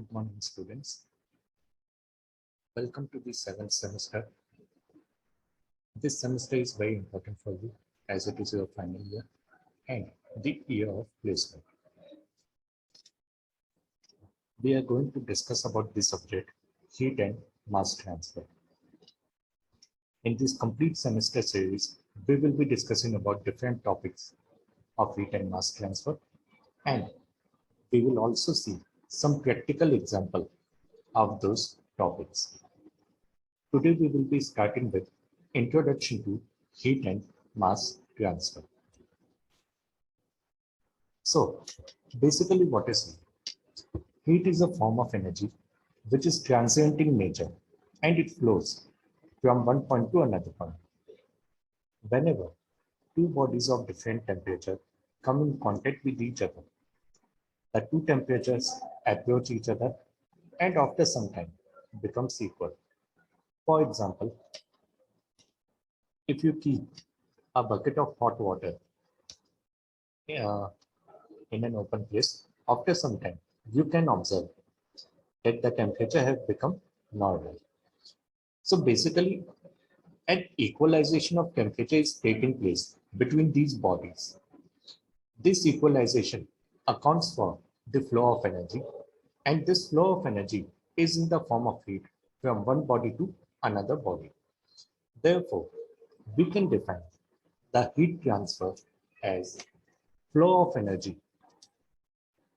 Good morning, students. Welcome to the 7th semester. This semester is very important for you as it is your final year and the year of placement. We are going to discuss about the subject heat and mass transfer. In this complete semester series, we will be discussing about different topics of heat and mass transfer, and we will also see some practical example of those topics. Today we will be starting with introduction to heat and mass transfer. So basically what is heat? Heat is a form of energy which is transient in nature and it flows from one point to another point. Whenever two bodies of different temperature come in contact with each other, the two temperatures approach each other and after some time becomes equal. For example, if you keep a bucket of hot water uh, in an open place, after some time, you can observe that the temperature has become normal. So basically, an equalization of temperature is taking place between these bodies. This equalization accounts for the flow of energy, and this flow of energy is in the form of heat from one body to another body. Therefore, we can define the heat transfer as flow of energy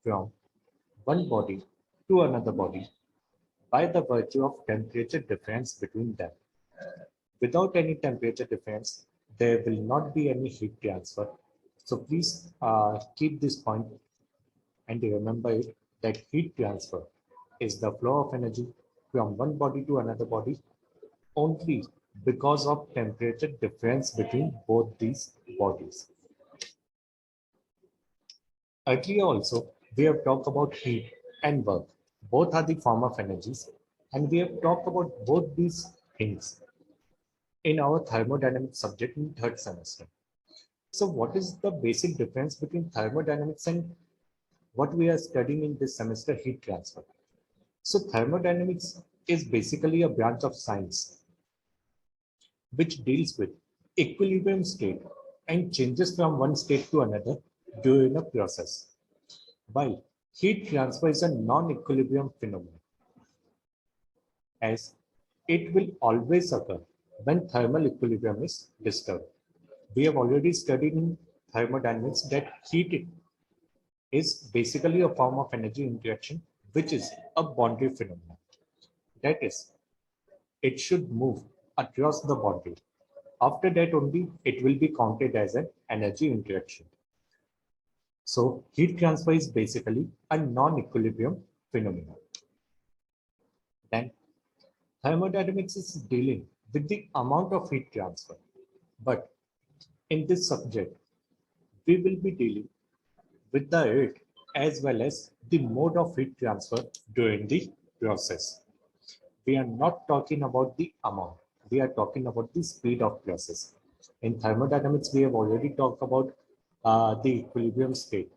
from one body to another body by the virtue of temperature difference between them. Without any temperature difference, there will not be any heat transfer. So please keep this point and remember it, that heat transfer is the flow of energy from one body to another body only because of temperature difference between both these bodies. Earlier also, we have talked about heat and work. Both are the form of energies, and we have talked about both these things in our thermodynamics subject in third semester. So what is the basic difference between thermodynamics and what we are studying in this semester, heat transfer? So thermodynamics is basically a branch of science which deals with equilibrium state and changes from one state to another during a process, while heat transfer is a non-equilibrium phenomenon, as it will always occur when thermal equilibrium is disturbed. We have already studied in thermodynamics that heat is basically a form of energy interaction, which is a boundary phenomenon. That is, it should move across the boundary. After that only, it will be counted as an energy interaction. So heat transfer is basically a non-equilibrium phenomenon. Then thermodynamics is dealing with the amount of heat transfer. But in this subject, we will be dealing with the rate as well as the mode of heat transfer during the process. We are not talking about the amount. We are talking about the speed of process. In thermodynamics, we have already talked about the equilibrium state.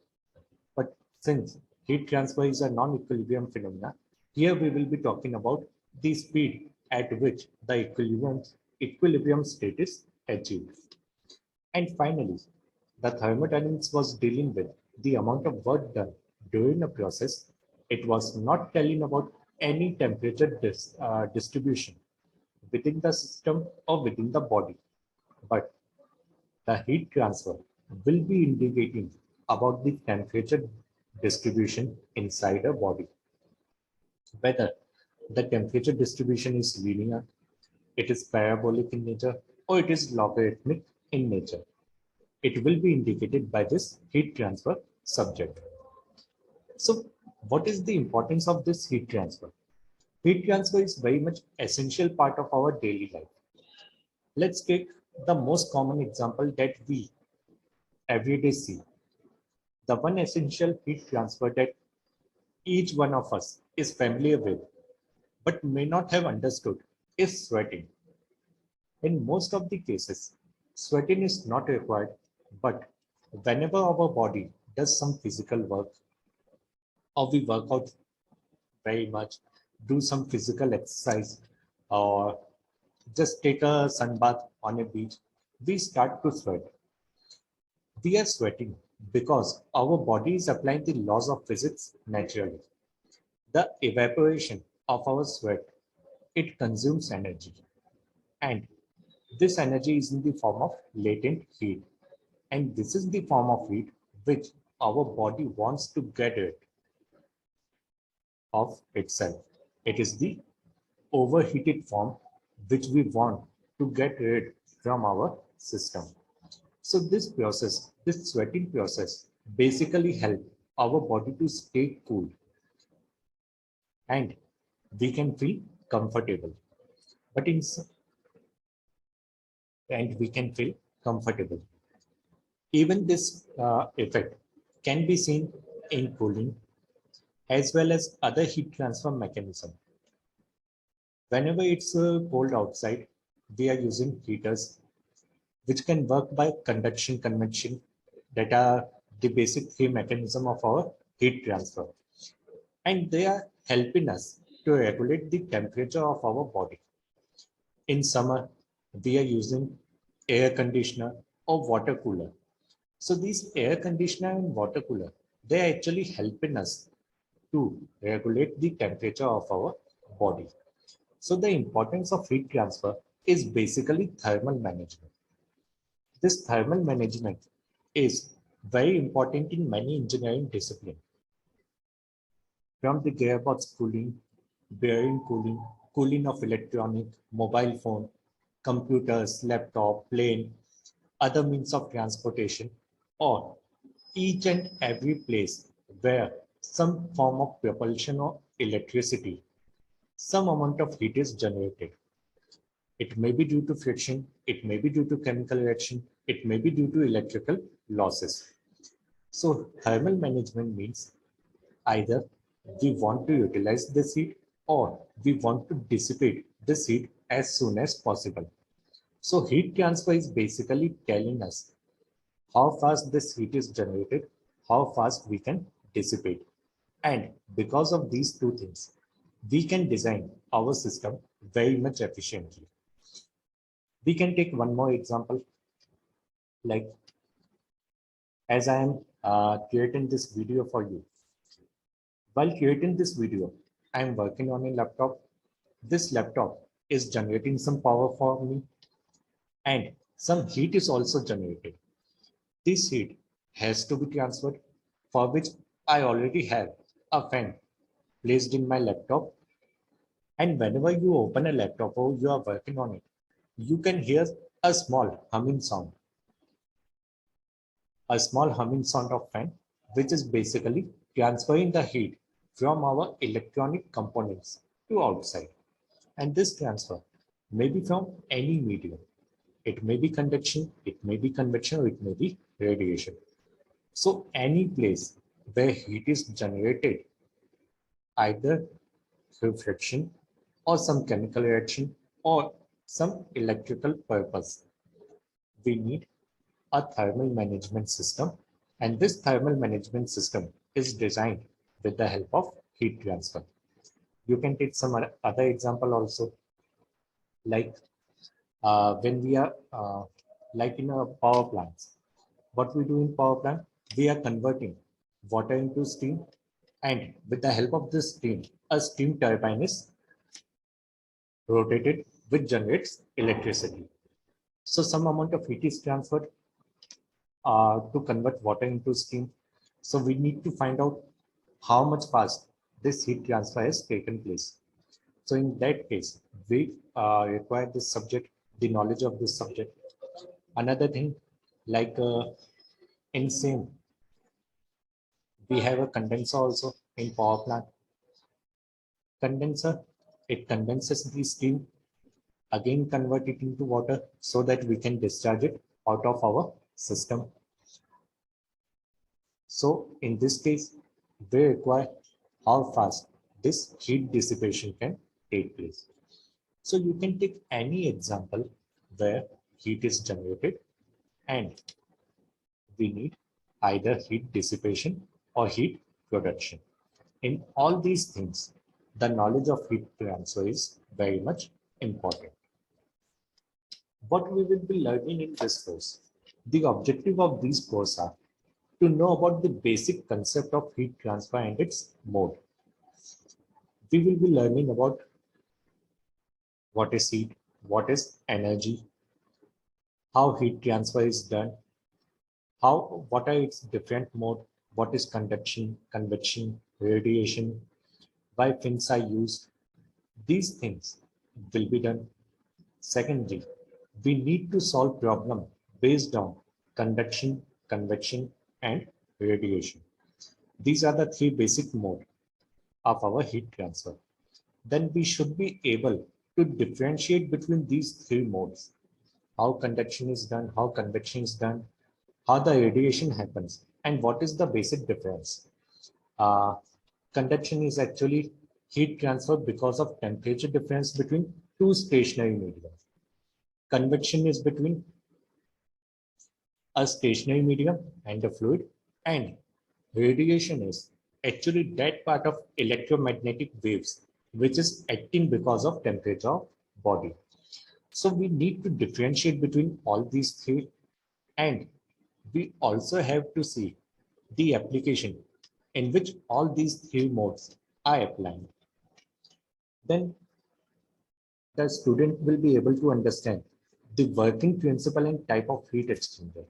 But since heat transfer is a non-equilibrium phenomena, here we will be talking about the speed at which the equilibrium state is achieved. And finally, the thermodynamics was dealing with the amount of work done during a process. It was not telling about any temperature distribution within the system or within the body, but the heat transfer will be indicating about the temperature distribution inside a body. Whether the temperature distribution is linear, it is parabolic in nature, or it is logarithmic in nature. It will be indicated by this heat transfer subject. So what is the importance of this heat transfer? Heat transfer is very much essential part of our daily life. Let's take the most common example that we every day see. The one essential heat transfer that each one of us is familiar with, but may not have understood, is sweating. In most of the cases, sweating is not required, but whenever our body does some physical work or we work out, very much, do some physical exercise, or just take a sun bath on a beach, we start to sweat. We are sweating because our body is applying the laws of physics naturally. The evaporation of our sweat, it consumes energy, and this energy is in the form of latent heat. And this is the form of heat which our body wants to get rid of itself. It is the overheated form which we want to get rid from our system. So this process, this sweating process basically help our body to stay cool and we can feel comfortable. But in and we can feel comfortable. Even this effect can be seen in cooling as well as other heat transfer mechanism. Whenever it's cold outside, we are using heaters which can work by conduction, convection, that are the basic three mechanism of our heat transfer. And they are helping us to regulate the temperature of our body. In summer, we are using air conditioner or water cooler. So these air conditioner and water cooler, they are actually helping us to regulate the temperature of our body. So the importance of heat transfer is basically thermal management. This thermal management is very important in many engineering disciplines, from the gearbox cooling, bearing cooling, cooling of electronic, mobile phone, computers, laptop, plane, other means of transportation, or each and every place where some form of propulsion or electricity, some amount of heat is generated. It may be due to friction, it may be due to chemical reaction, it may be due to electrical losses. So thermal management means either we want to utilize this heat or we want to dissipate this heat as soon as possible. So heat transfer is basically telling us how fast this heat is generated, how fast we can dissipate. And because of these two things, we can design our system very much efficiently. We can take one more example, like as I am creating this video for you. While creating this video, I am working on a laptop. This laptop is generating some power for me and some heat is also generated. This heat has to be transferred, for which I already have a fan placed in my laptop. And whenever you open a laptop or you are working on it, you can hear a small humming sound. A small humming sound of fan, which is basically transferring the heat from our electronic components to outside. And this transfer may be from any medium. It may be conduction, it may be convection, or it may be radiation. So any place where heat is generated either through friction or some chemical reaction or some electrical purpose, we need a thermal management system, and this thermal management system is designed with the help of heat transfer. You can take some other example also, like when we are like in a power plants. What we do in power plant, we are converting water into steam, and with the help of this steam, a steam turbine is rotated, which generates electricity. So some amount of heat is transferred to convert water into steam. So we need to find out how much fast this heat transfer has taken place. So in that case, we require this subject, the knowledge of this subject. Another thing, like in same, we have a condenser also in power plant. Condenser, it condenses the steam, again convert it into water so that we can discharge it out of our system. So in this case, we require how fast this heat dissipation can take place. So you can take any example where heat is generated and we need either heat dissipation or heat production. In all these things, the knowledge of heat transfer is very much important. What we will be learning in this course, the objective of these courses are to know about the basic concept of heat transfer and its mode. We will be learning about what is heat, what is energy, how heat transfer is done, what are its different mode, what is conduction, convection, radiation, why fins are used. These things will be done. Secondly, we need to solve problem based on conduction, convection, and radiation. These are the three basic modes of our heat transfer. Then we should be able to differentiate between these three modes. How conduction is done, how convection is done, how the radiation happens, and what is the basic difference. Uh, Conduction is actually heat transfer because of temperature difference between two stationary media. Convection is between a stationary medium and a fluid, and radiation is actually that part of electromagnetic waves which is acting because of temperature of body. So we need to differentiate between all these three, and we also have to see the application in which all these three modes are applied. Then the student will be able to understand the working principle and type of heat exchanger.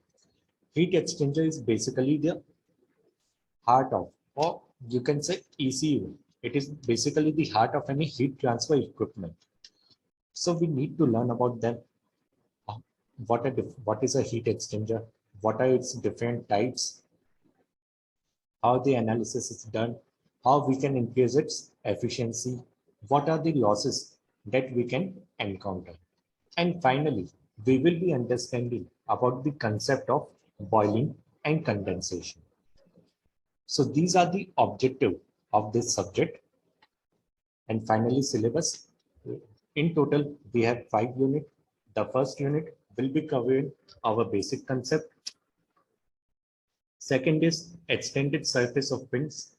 Heat exchanger is basically the heart of, or you can say ECU. It is basically the heart of any heat transfer equipment. So we need to learn about them. Uh, what is a heat exchanger? What are its different types? How the analysis is done? How we can increase its efficiency? What are the losses that we can encounter? And finally, we will be understanding about the concept of boiling and condensation. So these are the objective of this subject. And finally, syllabus. In total, we have 5 units. The first unit will be covering our basic concept. Second is extended surface of fins.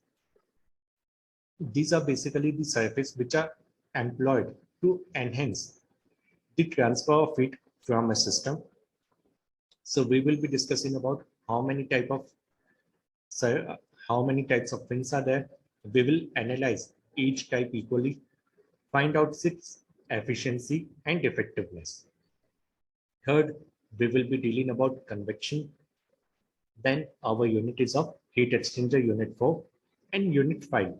These are basically the surface which are employed to enhance the transfer of heat from a system. So we will be discussing about so how many types of fins are there. We will analyze each type equally, find out its efficiency and effectiveness. Third, we will be dealing about convection. Then our unit is of heat exchanger unit 4, and unit 5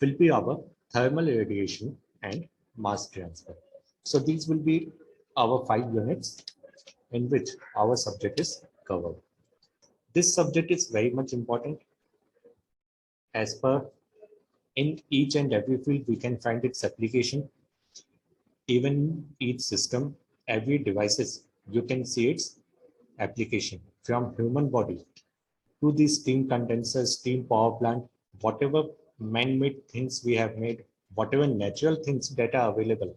will be our thermal radiation and mass transfer. So these will be our 5 units in which our subject is covered. This subject is very much important as per in each and every field we can find its application. Even each system, every devices, you can see its application from human body to the steam condenser, steam power plant, whatever man-made things we have made, whatever natural things that are available,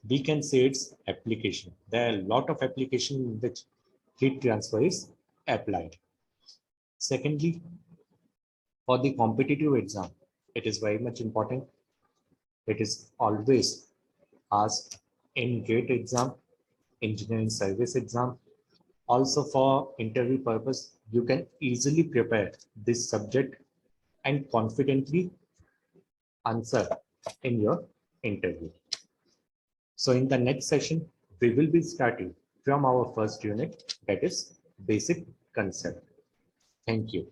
we can say its application. There are a lot of application in which heat transfer is applied. Secondly, for the competitive exam, it is very much important. It is always asked in GATE exam, engineering service exam. Also for interview purpose, you can easily prepare this subject and confidently answer in your interview. So in the next session, we will be starting from our first unit, that is basic concept. Thank you.